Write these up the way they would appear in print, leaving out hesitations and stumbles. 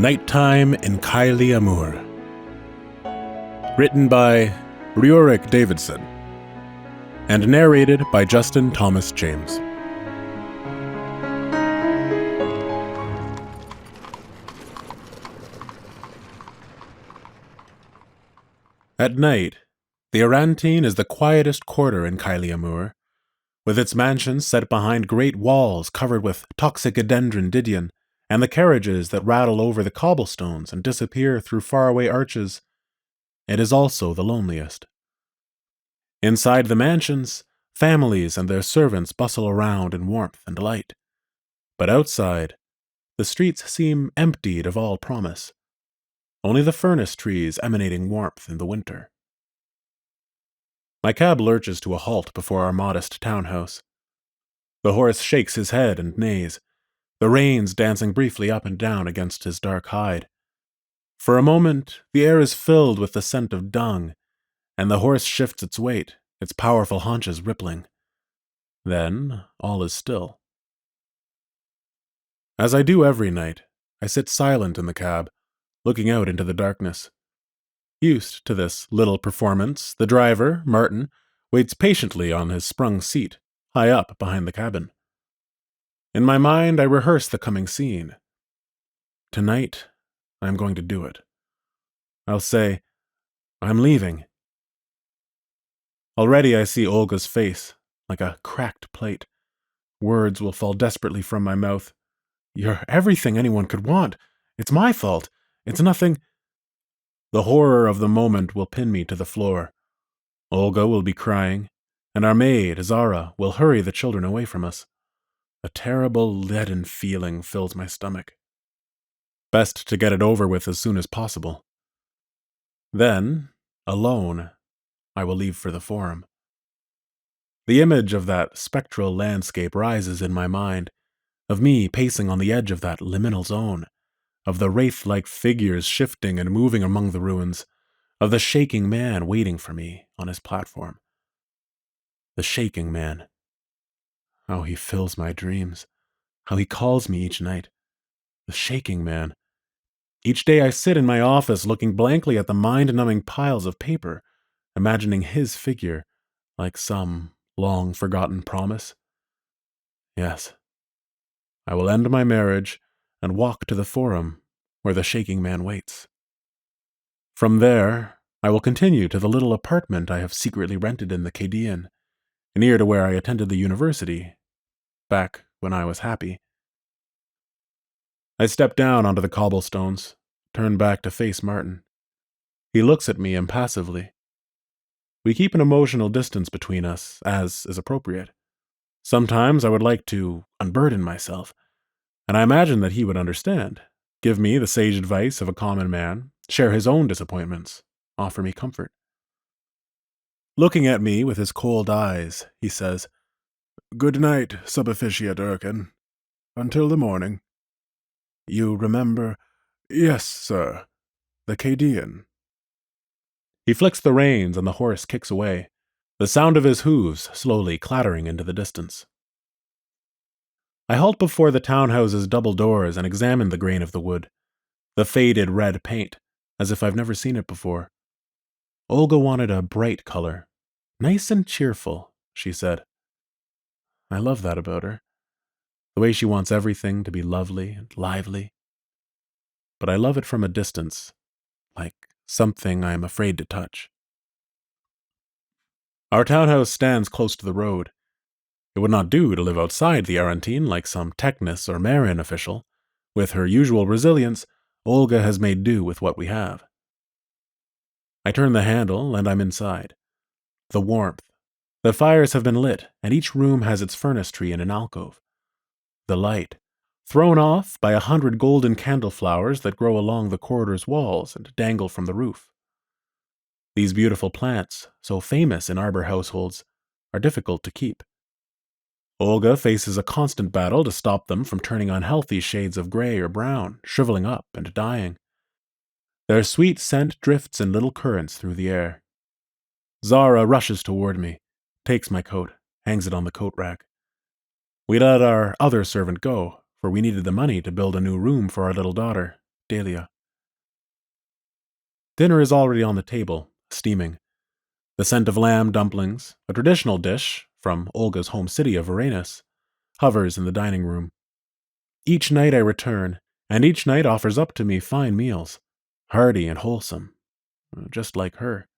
Nighttime in Caeli-Amur. Written by Rjurik Davidson and narrated by Justin Thomas James. At night, the Arantine is the quietest quarter in Caeli-Amur, with its mansions set behind great walls covered with toxicodendron didion, and the carriages that rattle over the cobblestones and disappear through faraway arches. It is also the loneliest. Inside the mansions, families and their servants bustle around in warmth and light. But outside, the streets seem emptied of all promise, only the furnace trees emanating warmth in the winter. My cab lurches to a halt before our modest townhouse. The horse shakes his head and neighs, the reins dancing briefly up and down against his dark hide. For a moment, the air is filled with the scent of dung, and the horse shifts its weight, its powerful haunches rippling. Then, all is still. As I do every night, I sit silent in the cab, looking out into the darkness. Used to this little performance, the driver, Martin, waits patiently on his sprung seat, high up behind the cabin. In my mind, I rehearse the coming scene. Tonight, I am going to do it. I'll say, "I'm leaving." Already I see Olga's face, like a cracked plate. Words will fall desperately from my mouth. "You're everything anyone could want. It's my fault. It's nothing." The horror of the moment will pin me to the floor. Olga will be crying, and our maid, Zara, will hurry the children away from us. A terrible leaden feeling fills my stomach. Best to get it over with as soon as possible. Then, alone, I will leave for the Forum. The image of that spectral landscape rises in my mind, of me pacing on the edge of that liminal zone, of the wraith-like figures shifting and moving among the ruins, of the shaking man waiting for me on his platform. The shaking man. How he fills my dreams, how he calls me each night. The shaking man. Each day I sit in my office looking blankly at the mind-numbing piles of paper, imagining his figure like some long-forgotten promise. Yes, I will end my marriage and walk to the Forum where the shaking man waits. From there, I will continue to the little apartment I have secretly rented in the Caedian, near to where I attended the university, back when I was happy. I step down onto the cobblestones, turn back to face Martin. He looks at me impassively. We keep an emotional distance between us, as is appropriate. Sometimes I would like to unburden myself, and I imagine that he would understand, give me the sage advice of a common man, share his own disappointments, offer me comfort. Looking at me with his cold eyes, he says, "Good night, sub-officiate Erkin. Until the morning. You remember—" "Yes, sir. The Caedian." He flicks the reins and the horse kicks away, the sound of his hooves slowly clattering into the distance. I halt before the townhouse's double doors and examine the grain of the wood, the faded red paint, as if I've never seen it before. Olga wanted a bright color, nice and cheerful, she said. I love that about her, the way she wants everything to be lovely and lively. But I love it from a distance, like something I am afraid to touch. Our townhouse stands close to the road. It would not do to live outside the Arantine like some Technus or Marin official. With her usual resilience, Olga has made do with what we have. I turn the handle and I'm inside. The warmth. The fires have been lit, and each room has its furnace tree in an alcove. The light, thrown off by 100 golden candle flowers that grow along the corridor's walls and dangle from the roof. These beautiful plants, so famous in arbor households, are difficult to keep. Olga faces a constant battle to stop them from turning unhealthy shades of gray or brown, shriveling up and dying. Their sweet scent drifts in little currents through the air. Zara rushes toward me, takes my coat, hangs it on the coat rack. We let our other servant go, for we needed the money to build a new room for our little daughter, Dahlia. Dinner is already on the table, steaming. The scent of lamb dumplings, a traditional dish from Olga's home city of Varenus, hovers in the dining room. Each night I return, and each night offers up to me fine meals, hearty and wholesome, just like her.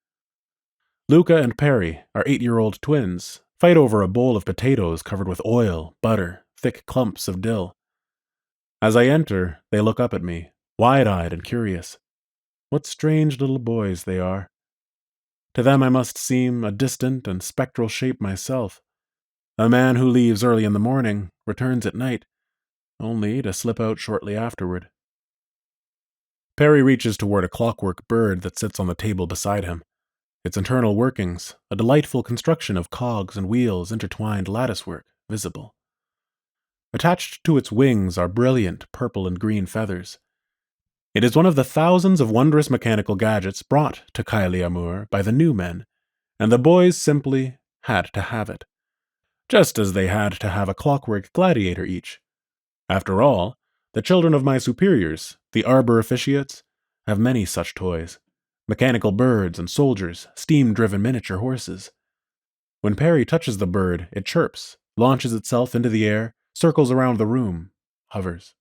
Luca and Perry, our 8-year-old twins, fight over a bowl of potatoes covered with oil, butter, thick clumps of dill. As I enter, they look up at me, wide-eyed and curious. What strange little boys they are. To them I must seem a distant and spectral shape myself, a man who leaves early in the morning, returns at night, only to slip out shortly afterward. Perry reaches toward a clockwork bird that sits on the table beside him. Its internal workings, a delightful construction of cogs and wheels intertwined latticework, visible. Attached to its wings are brilliant purple and green feathers. It is one of the thousands of wondrous mechanical gadgets brought to Caeli-Amur by the new men, and the boys simply had to have it. Just as they had to have a clockwork gladiator each. After all, the children of my superiors, the arbor officiates, have many such toys. Mechanical birds and soldiers, steam-driven miniature horses. When Perry touches the bird, it chirps, launches itself into the air, circles around the room, hovers.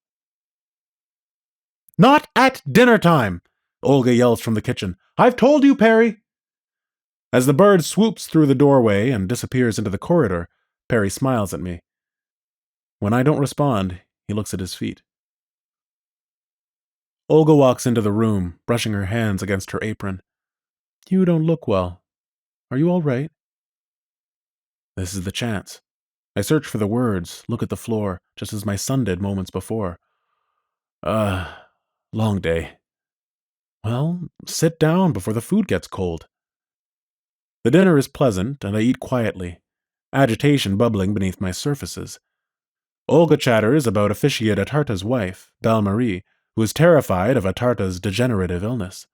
"Not at dinner time!" Olga yells from the kitchen. "I've told you, Perry!" As the bird swoops through the doorway and disappears into the corridor, Perry smiles at me. When I don't respond, he looks at his feet. Olga walks into the room, brushing her hands against her apron. "You don't look well. Are you all right?" This is the chance. I search for the words, look at the floor, just as my son did moments before. Long day. Well, sit down before the food gets cold. The dinner is pleasant, and I eat quietly, agitation bubbling beneath my surfaces. Olga chatters about officiate Atarta's wife, Belle-Marie, who is terrified of Atarta's degenerative illness.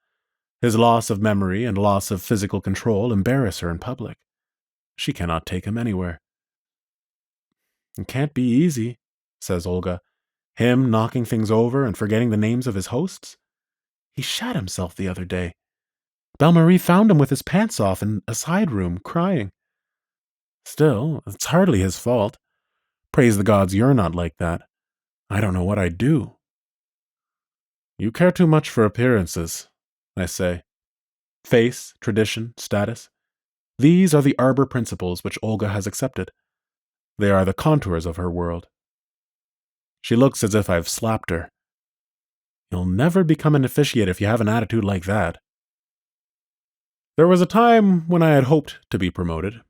His loss of memory and loss of physical control embarrass her in public. She cannot take him anywhere. "It can't be easy," says Olga. "Him knocking things over and forgetting the names of his hosts? He shat himself the other day. Belle-Marie found him with his pants off in a side room, crying. Still, it's hardly his fault. Praise the gods you're not like that. I don't know what I'd do." "You care too much for appearances," I say. Face, tradition, status. These are the arbor principles which Olga has accepted. They are the contours of her world. She looks as if I've slapped her. "You'll never become an officiate if you have an attitude like that." There was a time when I had hoped to be promoted.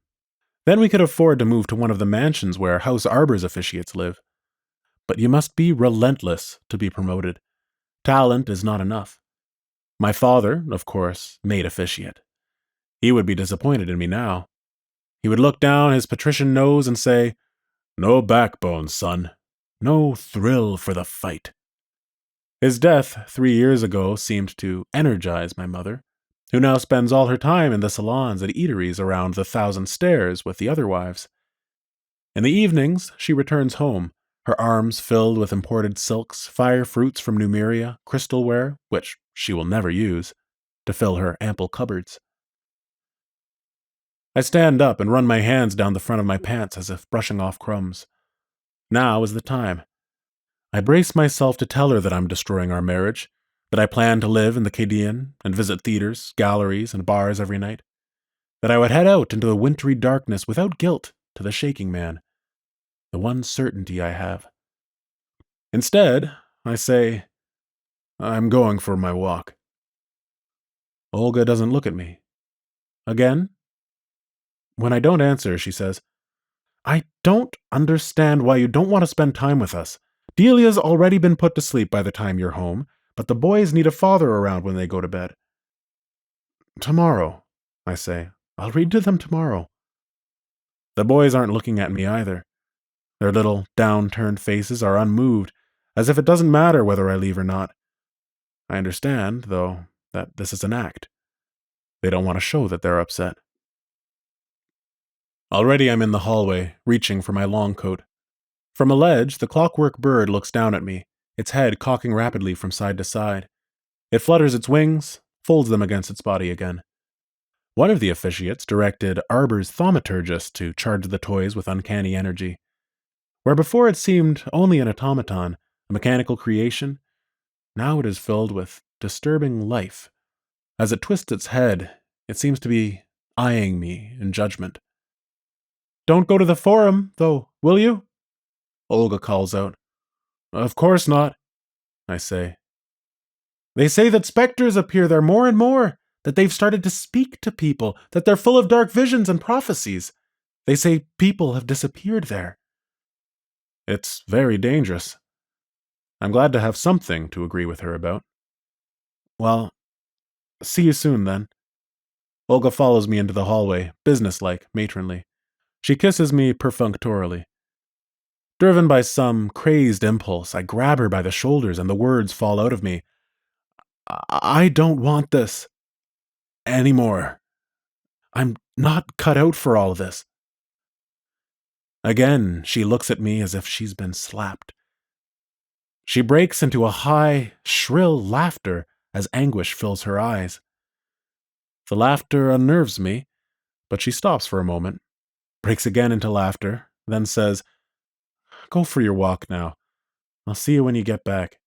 Then we could afford to move to one of the mansions where House Arbor's officiates live. But you must be relentless to be promoted. Talent is not enough. My father, of course, made officiate. He would be disappointed in me now. He would look down his patrician nose and say, "No backbone, son. No thrill for the fight." His death 3 years ago seemed to energize my mother, who now spends all her time in the salons and eateries around the 1,000 Stairs with the other wives. In the evenings, she returns home, her arms filled with imported silks, fire fruits from Numeria, crystalware, which she will never use, to fill her ample cupboards. I stand up and run my hands down the front of my pants as if brushing off crumbs. Now is the time. I brace myself to tell her that I'm destroying our marriage, that I plan to live in the Cadian and visit theaters, galleries, and bars every night, that I would head out into the wintry darkness without guilt to the shaking man, the one certainty I have. Instead, I say, "I'm going for my walk." Olga doesn't look at me. Again? When I don't answer, she says, "I don't understand why you don't want to spend time with us. Delia's already been put to sleep by the time you're home, but the boys need a father around when they go to bed." "Tomorrow," I say. "I'll read to them tomorrow." The boys aren't looking at me either. Their little, down-turned faces are unmoved, as if it doesn't matter whether I leave or not. I understand, though, that this is an act. They don't want to show that they're upset. Already I'm in the hallway, reaching for my long coat. From a ledge, the clockwork bird looks down at me, its head cocking rapidly from side to side. It flutters its wings, folds them against its body again. One of the officiates directed Arbor's thaumaturgist to charge the toys with uncanny energy. Where before it seemed only an automaton, a mechanical creation, now it is filled with disturbing life. As it twists its head, it seems to be eyeing me in judgment. "Don't go to the forum, though, will you?" Olga calls out. "Of course not," I say. "They say that specters appear there more and more, that they've started to speak to people, that they're full of dark visions and prophecies. They say people have disappeared there." It's very dangerous. I'm glad to have something to agree with her about. Well, see you soon then. Olga follows me into the hallway, businesslike, matronly. She kisses me perfunctorily. Driven by some crazed impulse, I grab her by the shoulders and the words fall out of me. I don't want this anymore. I'm not cut out for all of this. Again, she looks at me as if she's been slapped. She breaks into a high, shrill laughter as anguish fills her eyes. The laughter unnerves me, but she stops for a moment, breaks again into laughter, then says, "Go for your walk now. I'll see you when you get back."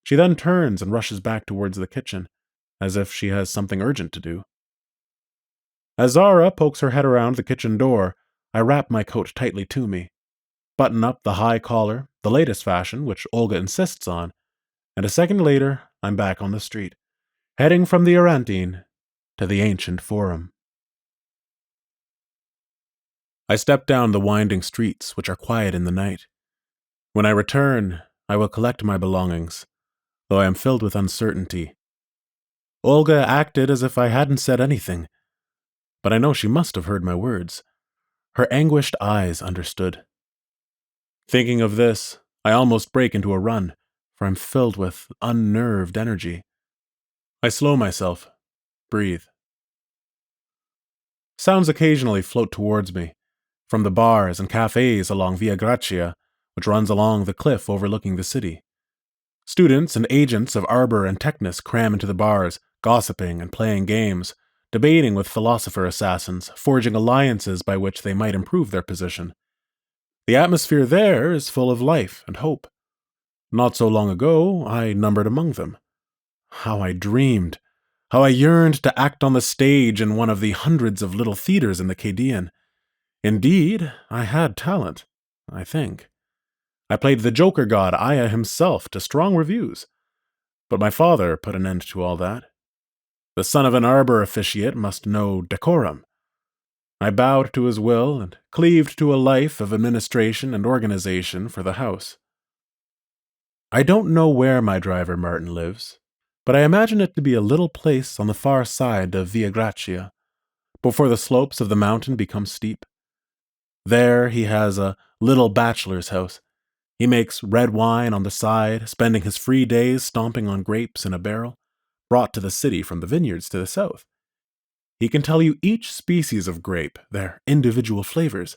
She then turns and rushes back towards the kitchen, as if she has something urgent to do. As Zara pokes her head around the kitchen door, I wrap my coat tightly to me, button up the high collar, the latest fashion which Olga insists on, and a second later I'm back on the street, heading from the Arantine to the ancient forum. I step down the winding streets, which are quiet in the night. When I return, I will collect my belongings, though I am filled with uncertainty. Olga acted as if I hadn't said anything, but I know she must have heard my words. Her anguished eyes understood. Thinking of this, I almost break into a run, for I'm filled with unnerved energy. I slow myself, breathe. Sounds occasionally float towards me, from the bars and cafes along Via Gracia, which runs along the cliff overlooking the city. Students and agents of Arbor and Technis cram into the bars, gossiping and playing games, debating with philosopher-assassins, forging alliances by which they might improve their position. The atmosphere there is full of life and hope. Not so long ago, I numbered among them. How I dreamed, how I yearned to act on the stage in one of the hundreds of little theaters in the Cadian. Indeed, I had talent, I think. I played the Joker god Aya himself to strong reviews. But my father put an end to all that. The son of an Arbor officiate must know decorum. I bowed to his will and cleaved to a life of administration and organization for the house. I don't know where my driver Martin lives, but I imagine it to be a little place on the far side of Via Gracia, before the slopes of the mountain become steep. There he has a little bachelor's house. He makes red wine on the side, spending his free days stomping on grapes in a barrel, brought to the city from the vineyards to the south. He can tell you each species of grape, their individual flavors.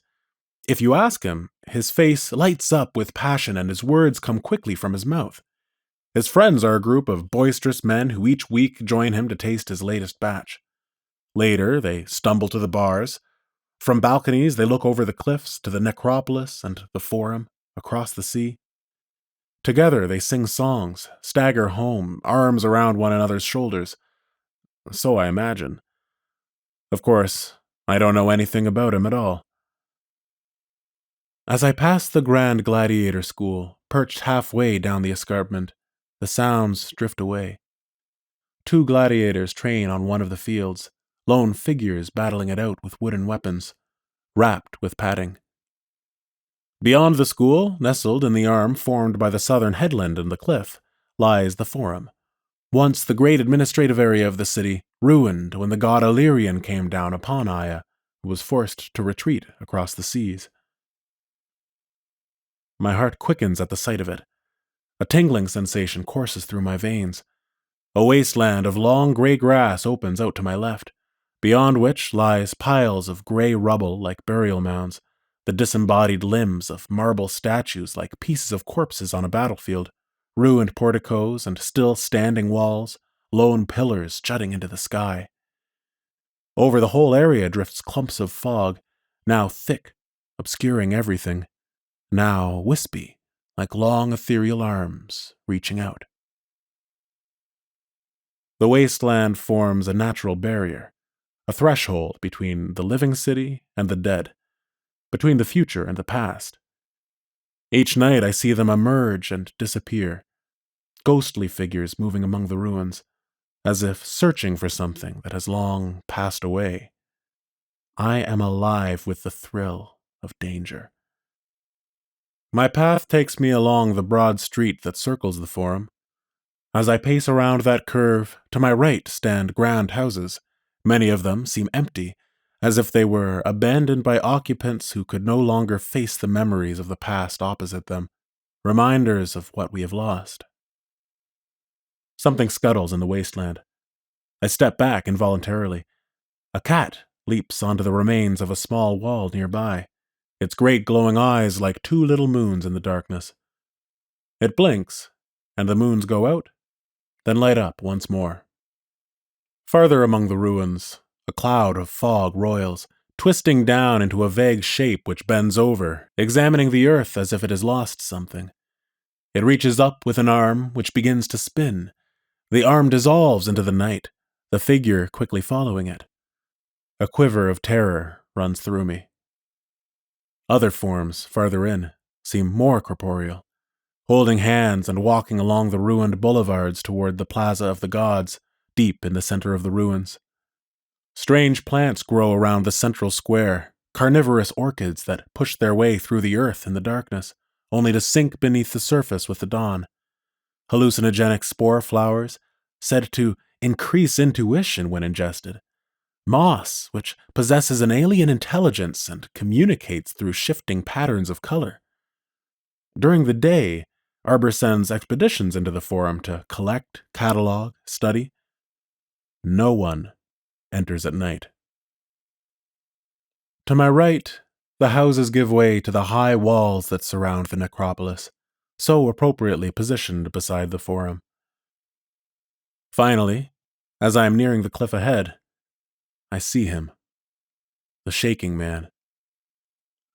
If you ask him, his face lights up with passion and his words come quickly from his mouth. His friends are a group of boisterous men who each week join him to taste his latest batch. Later, they stumble to the bars. From balconies, they look over the cliffs to the necropolis and the forum, across the sea. Together, they sing songs, stagger home, arms around one another's shoulders. So I imagine. Of course, I don't know anything about him at all. As I pass the Grand Gladiator School, perched halfway down the escarpment, the sounds drift away. 2 gladiators train on one of the fields, lone figures battling it out with wooden weapons, wrapped with padding. Beyond the school, nestled in the arm formed by the southern headland and the cliff, lies the Forum, once the great administrative area of the city, ruined when the god Illyrian came down upon Aya, who was forced to retreat across the seas. My heart quickens at the sight of it. A tingling sensation courses through my veins. A wasteland of long gray grass opens out to my left, beyond which lies piles of gray rubble like burial mounds, the disembodied limbs of marble statues like pieces of corpses on a battlefield, ruined porticos and still standing walls, lone pillars jutting into the sky. Over the whole area drifts clumps of fog, now thick, obscuring everything, now wispy, like long ethereal arms reaching out. The wasteland forms a natural barrier, a threshold between the living city and the dead, between the future and the past. Each night I see them emerge and disappear, ghostly figures moving among the ruins, as if searching for something that has long passed away. I am alive with the thrill of danger. My path takes me along the broad street that circles the Forum. As I pace around that curve, to my right stand grand houses. Many of them seem empty, as if they were abandoned by occupants who could no longer face the memories of the past opposite them, reminders of what we have lost. Something scuttles in the wasteland. I step back involuntarily. A cat leaps onto the remains of a small wall nearby, its great glowing eyes like two little moons in the darkness. It blinks, and the moons go out, then light up once more. Farther among the ruins, a cloud of fog roils, twisting down into a vague shape which bends over, examining the earth as if it has lost something. It reaches up with an arm which begins to spin. The arm dissolves into the night, the figure quickly following it. A quiver of terror runs through me. Other forms, farther in, seem more corporeal, holding hands and walking along the ruined boulevards toward the Plaza of the Gods, deep in the center of the ruins. Strange plants grow around the central square, carnivorous orchids that push their way through the earth in the darkness, only to sink beneath the surface with the dawn. Hallucinogenic spore flowers, said to increase intuition when ingested. Moss, which possesses an alien intelligence and communicates through shifting patterns of color. During the day, Arbor sends expeditions into the Forum to collect, catalog, study. No one enters at night. To my right, the houses give way to the high walls that surround the necropolis, so appropriately positioned beside the Forum. Finally, as I am nearing the cliff ahead, I see him. The shaking man.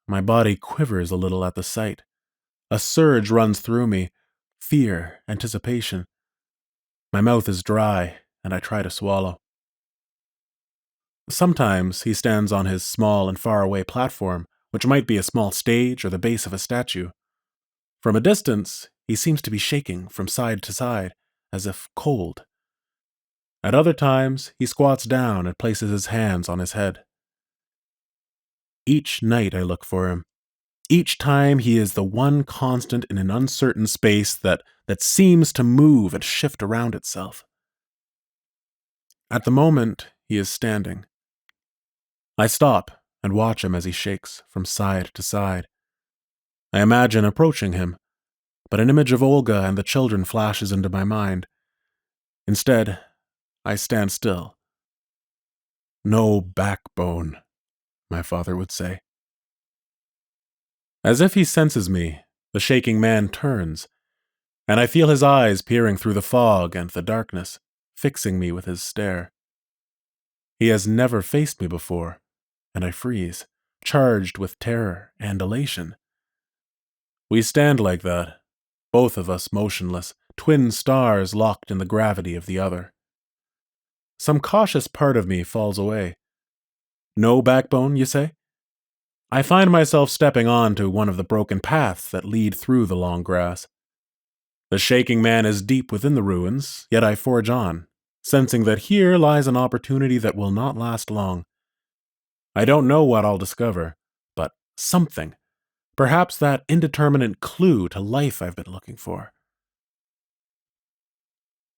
My body quivers a little at the sight. A surge runs through me, fear, anticipation. My mouth is dry, and I try to swallow. Sometimes he stands on his small and faraway platform, which might be a small stage or the base of a statue. From a distance, he seems to be shaking from side to side, as if cold. At other times, he squats down and places his hands on his head. Each night I look for him. Each time he is the one constant in an uncertain space that seems to move and shift around itself. At the moment, he is standing. I stop and watch him as he shakes from side to side. I imagine approaching him, but an image of Olga and the children flashes into my mind. Instead, I stand still. No backbone, my father would say. As if he senses me, the shaking man turns, and I feel his eyes peering through the fog and the darkness, fixing me with his stare. He has never faced me before, and I freeze, charged with terror and elation. We stand like that, both of us motionless, twin stars locked in the gravity of the other. Some cautious part of me falls away. No backbone, you say? I find myself stepping onto one of the broken paths that lead through the long grass. The shaking man is deep within the ruins, yet I forge on, sensing that here lies an opportunity that will not last long. I don't know what I'll discover, but something. Perhaps that indeterminate clue to life I've been looking for.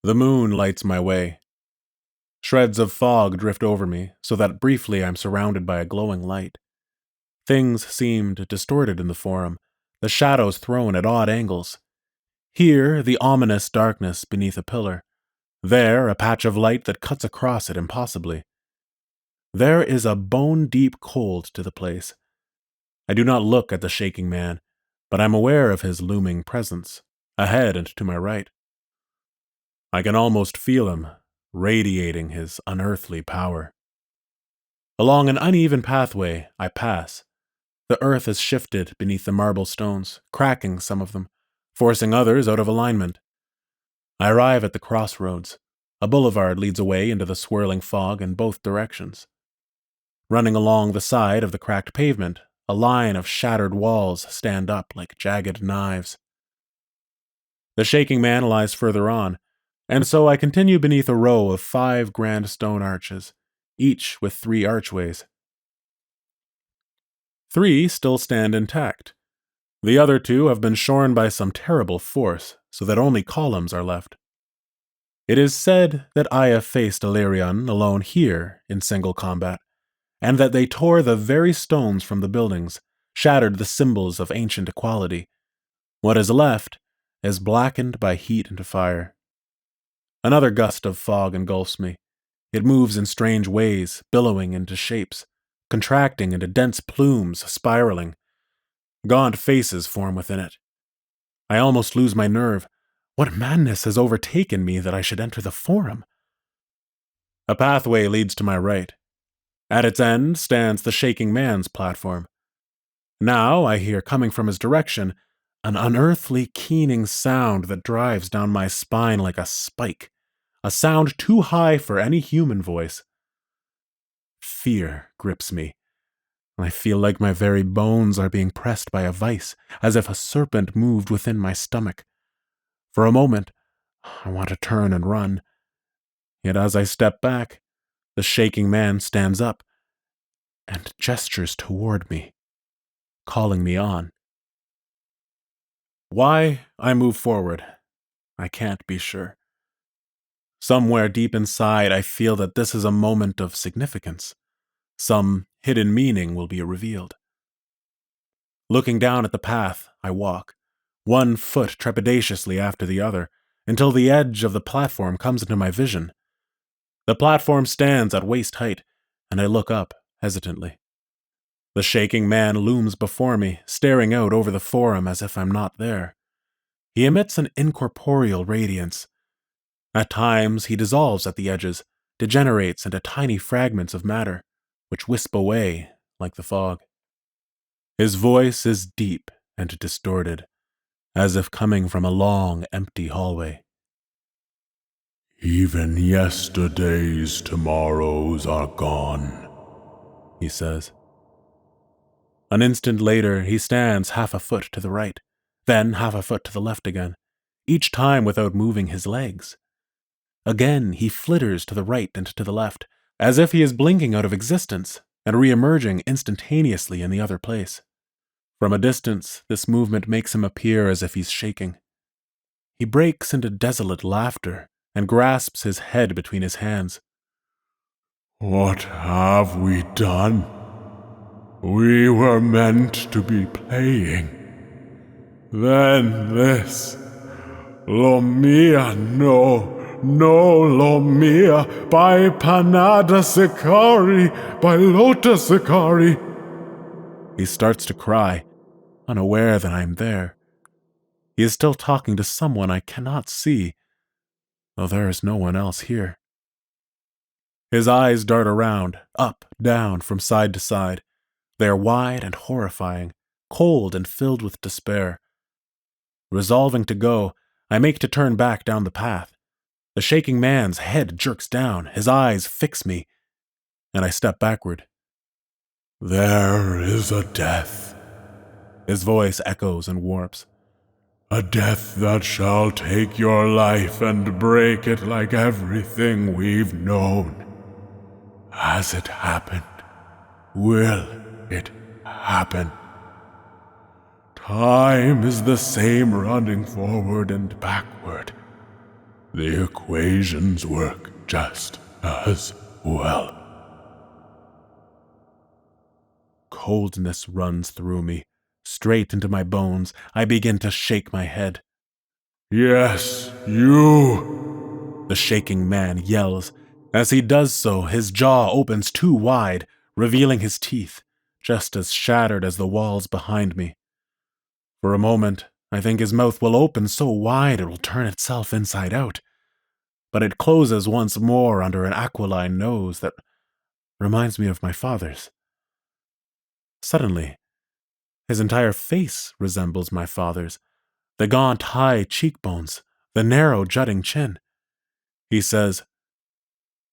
The moon lights my way. Shreds of fog drift over me, so that briefly I'm surrounded by a glowing light. Things seemed distorted in the Forum, the shadows thrown at odd angles. Here, the ominous darkness beneath a pillar. There, a patch of light that cuts across it impossibly. There is a bone-deep cold to the place. I do not look at the shaking man, but I'm aware of his looming presence, ahead and to my right. I can almost feel him, radiating his unearthly power. Along an uneven pathway, I pass. The earth is shifted beneath the marble stones, cracking some of them, forcing others out of alignment. I arrive at the crossroads. A boulevard leads away into the swirling fog in both directions. Running along the side of the cracked pavement, a line of shattered walls stand up like jagged knives. The shaking man lies further on, and so I continue beneath a row of 5 grand stone arches, each with 3 archways. 3 still stand intact. The other 2 have been shorn by some terrible force, so that only columns are left. It is said that Aya faced Illyrion alone here in single combat, and that they tore the very stones from the buildings, shattered the symbols of ancient equality. What is left is blackened by heat and fire. Another gust of fog engulfs me. It moves in strange ways, billowing into shapes, contracting into dense plumes, spiraling. Gaunt faces form within it. I almost lose my nerve. What madness has overtaken me that I should enter the forum? A pathway leads to my right. At its end stands the shaking man's platform. Now I hear coming from his direction an unearthly keening sound that drives down my spine like a spike, a sound too high for any human voice. Fear grips me. I feel like my very bones are being pressed by a vice, as if a serpent moved within my stomach. For a moment, I want to turn and run. Yet as I step back, the shaking man stands up and gestures toward me, calling me on. Why I move forward, I can't be sure. Somewhere deep inside, I feel that this is a moment of significance. Some hidden meaning will be revealed. Looking down at the path, I walk, one foot trepidatiously after the other, until the edge of the platform comes into my vision. The platform stands at waist height, and I look up hesitantly. The shaking man looms before me, staring out over the forum as if I'm not there. He emits an incorporeal radiance. At times, he dissolves at the edges, degenerates into tiny fragments of matter, which wisp away like the fog. His voice is deep and distorted, as if coming from a long, empty hallway. Even yesterday's tomorrows are gone, he says. An instant later, he stands half a foot to the right, then half a foot to the left again, each time without moving his legs. Again, he flitters to the right and to the left, as if he is blinking out of existence and re-emerging instantaneously in the other place. From a distance, this movement makes him appear as if he's shaking. He breaks into desolate laughter and grasps his head between his hands. What have we done? We were meant to be playing. Then this. Lo mia, no lo mia, by Panada Sicari, by Lota Sicari. He starts to cry, unaware that I am there. He is still talking to someone I cannot see, though there is no one else here. His eyes dart around, up, down, from side to side. They are wide and horrifying, cold and filled with despair. Resolving to go, I make to turn back down the path. The shaking man's head jerks down, his eyes fix me, and I step backward. There is a death. His voice echoes and warps. A death that shall take your life and break it like everything we've known. Has it happened? Will it happen? Time is the same running forward and backward. The equations work just as well. Coldness runs through me. Straight into my bones, I begin to shake my head. Yes, you! The shaking man yells. As he does so, his jaw opens too wide, revealing his teeth, just as shattered as the walls behind me. For a moment, I think his mouth will open so wide it will turn itself inside out, but it closes once more under an aquiline nose that reminds me of my father's. Suddenly, his entire face resembles my father's, the gaunt high cheekbones, the narrow jutting chin. He says,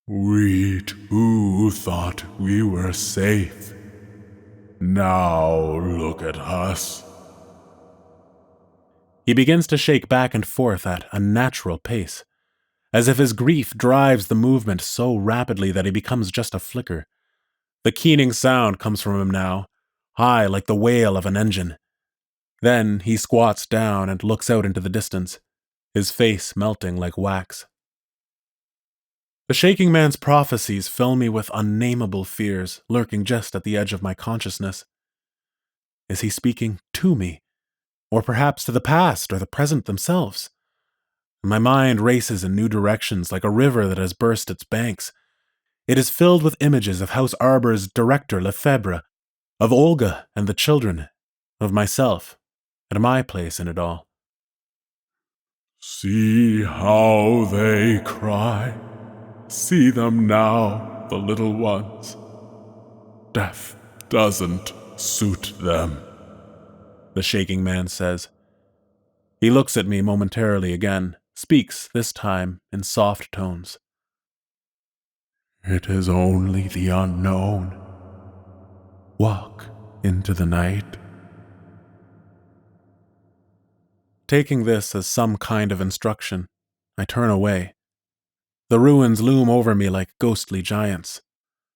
"We too thought we were safe. Now look at us." He begins to shake back and forth at a natural pace, as if his grief drives the movement so rapidly that he becomes just a flicker. The keening sound comes from him now, high like the wail of an engine. Then he squats down and looks out into the distance, his face melting like wax. The shaking man's prophecies fill me with unnameable fears, lurking just at the edge of my consciousness. Is he speaking to me, or perhaps to the past or the present themselves? My mind races in new directions like a river that has burst its banks. It is filled with images of House Arbor's director Lefebvre, of Olga and the children, of myself, and my place in it all. "See how they cry. See them now, the little ones. Death doesn't suit them," the shaking man says. He looks at me momentarily again, speaks this time in soft tones. "It is only the unknown. Walk into the night." Taking this as some kind of instruction, I turn away. The ruins loom over me like ghostly giants.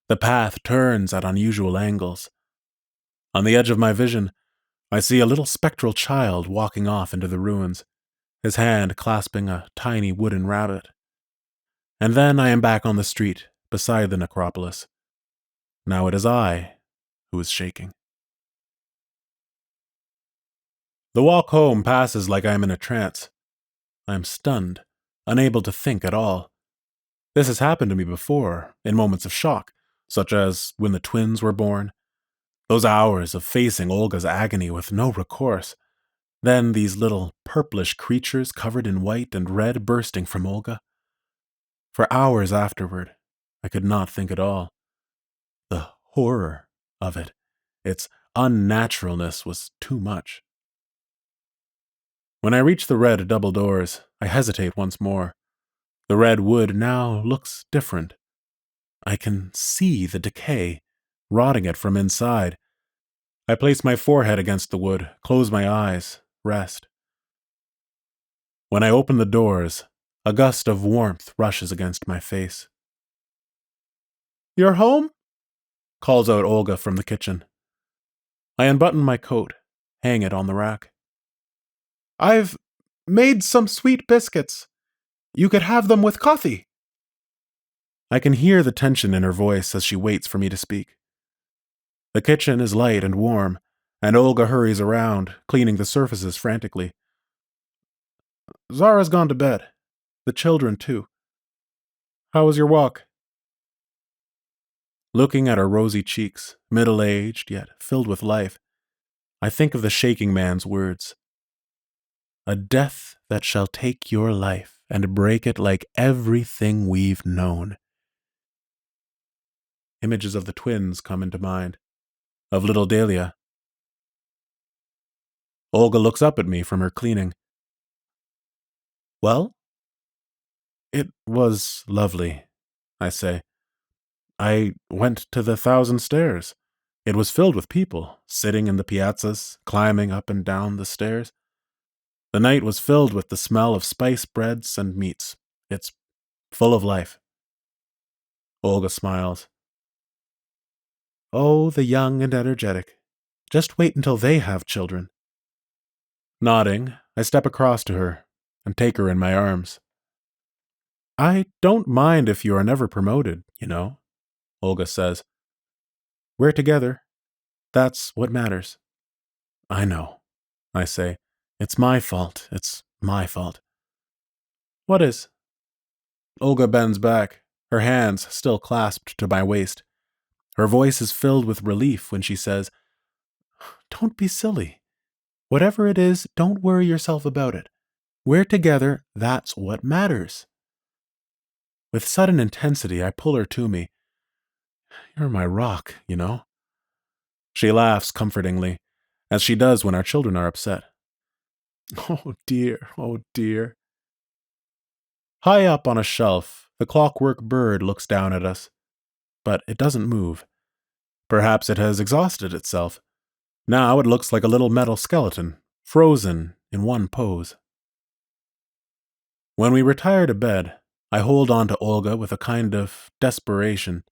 The path turns at unusual angles. On the edge of my vision, I see a little spectral child walking off into the ruins, his hand clasping a tiny wooden rabbit. And then I am back on the street, beside the necropolis. Now it is I who is shaking. The walk home passes like I am in a trance. I am stunned, unable to think at all. This has happened to me before, in moments of shock, such as when the twins were born. Those hours of facing Olga's agony with no recourse. Then these little purplish creatures covered in white and red bursting from Olga. For hours afterward, I could not think at all. The horror of it, its unnaturalness was too much. When I reach the red double doors, I hesitate once more. The red wood now looks different. I can see the decay, rotting it from inside. I place my forehead against the wood, close my eyes, rest. When I open the doors, a gust of warmth rushes against my face. "You're home?" calls out Olga from the kitchen. I unbutton my coat, hang it on the rack. "I've made some sweet biscuits. You could have them with coffee." I can hear the tension in her voice as she waits for me to speak. The kitchen is light and warm, and Olga hurries around, cleaning the surfaces frantically. "Zara's gone to bed. The children, too. How was your walk?" Looking at her rosy cheeks, middle-aged yet filled with life, I think of the shaking man's words. "A death that shall take your life and break it like everything we've known." Images of the twins come into mind, of little Dahlia. Olga looks up at me from her cleaning. "Well?" "It was lovely," I say. "I went to the 1,000 stairs. It was filled with people, sitting in the piazzas, climbing up and down the stairs. The night was filled with the smell of spice breads and meats. It's full of life." Olga smiles. "Oh, the young and energetic. Just wait until they have children." Nodding, I step across to her and take her in my arms. "I don't mind if you are never promoted, you know," Olga says. "We're together. That's what matters." "I know," I say. "It's my fault. It's my fault." "What is?" Olga bends back, her hands still clasped to my waist. Her voice is filled with relief when she says, "Don't be silly. Whatever it is, don't worry yourself about it. We're together, that's what matters." With sudden intensity, I pull her to me. "You're my rock, you know." She laughs comfortingly, as she does when our children are upset. Oh dear, oh dear. High up on a shelf, the clockwork bird looks down at us, but it doesn't move. Perhaps it has exhausted itself. Now it looks like a little metal skeleton, frozen in one pose. When we retire to bed, I hold on to Olga with a kind of desperation.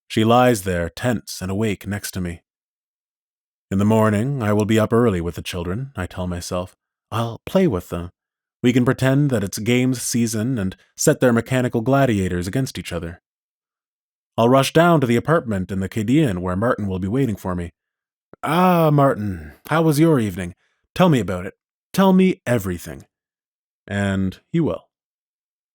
She lies there, tense and awake next to me. In the morning, I will be up early with the children, I tell myself. I'll play with them. We can pretend that it's games season and set their mechanical gladiators against each other. I'll rush down to the apartment in the Caeli-Amur where Martin will be waiting for me. "Ah, Martin, how was your evening? Tell me about it. Tell me everything." And he will.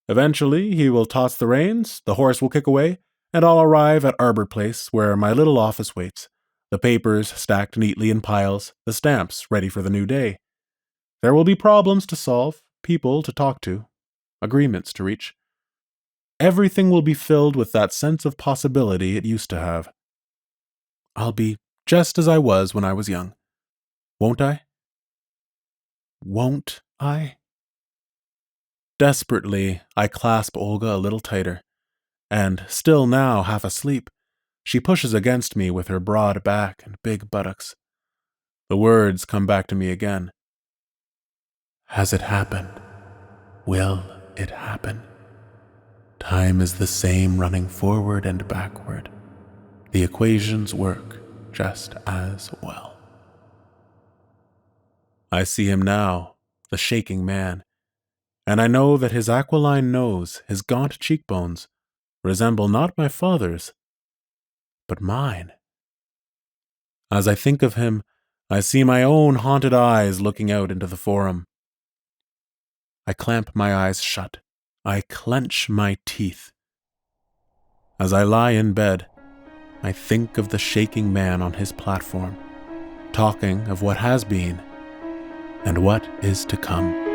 Eventually, he will toss the reins, the horse will kick away, and I'll arrive at Arbor Place where my little office waits, the papers stacked neatly in piles, the stamps ready for the new day. There will be problems to solve, people to talk to, agreements to reach. Everything will be filled with that sense of possibility it used to have. I'll be just as I was when I was young. Won't I? Won't I? Desperately, I clasp Olga a little tighter, and, still now half asleep, she pushes against me with her broad back and big buttocks. The words come back to me again. Has it happened? Will it happen? Time is the same running forward and backward. The equations work just as well. I see him now, the shaking man, and I know that his aquiline nose, his gaunt cheekbones, resemble not my father's, but mine. As I think of him, I see my own haunted eyes looking out into the forum. I clamp my eyes shut. I clench my teeth. As I lie in bed, I think of the shaking man on his platform, talking of what has been and what is to come.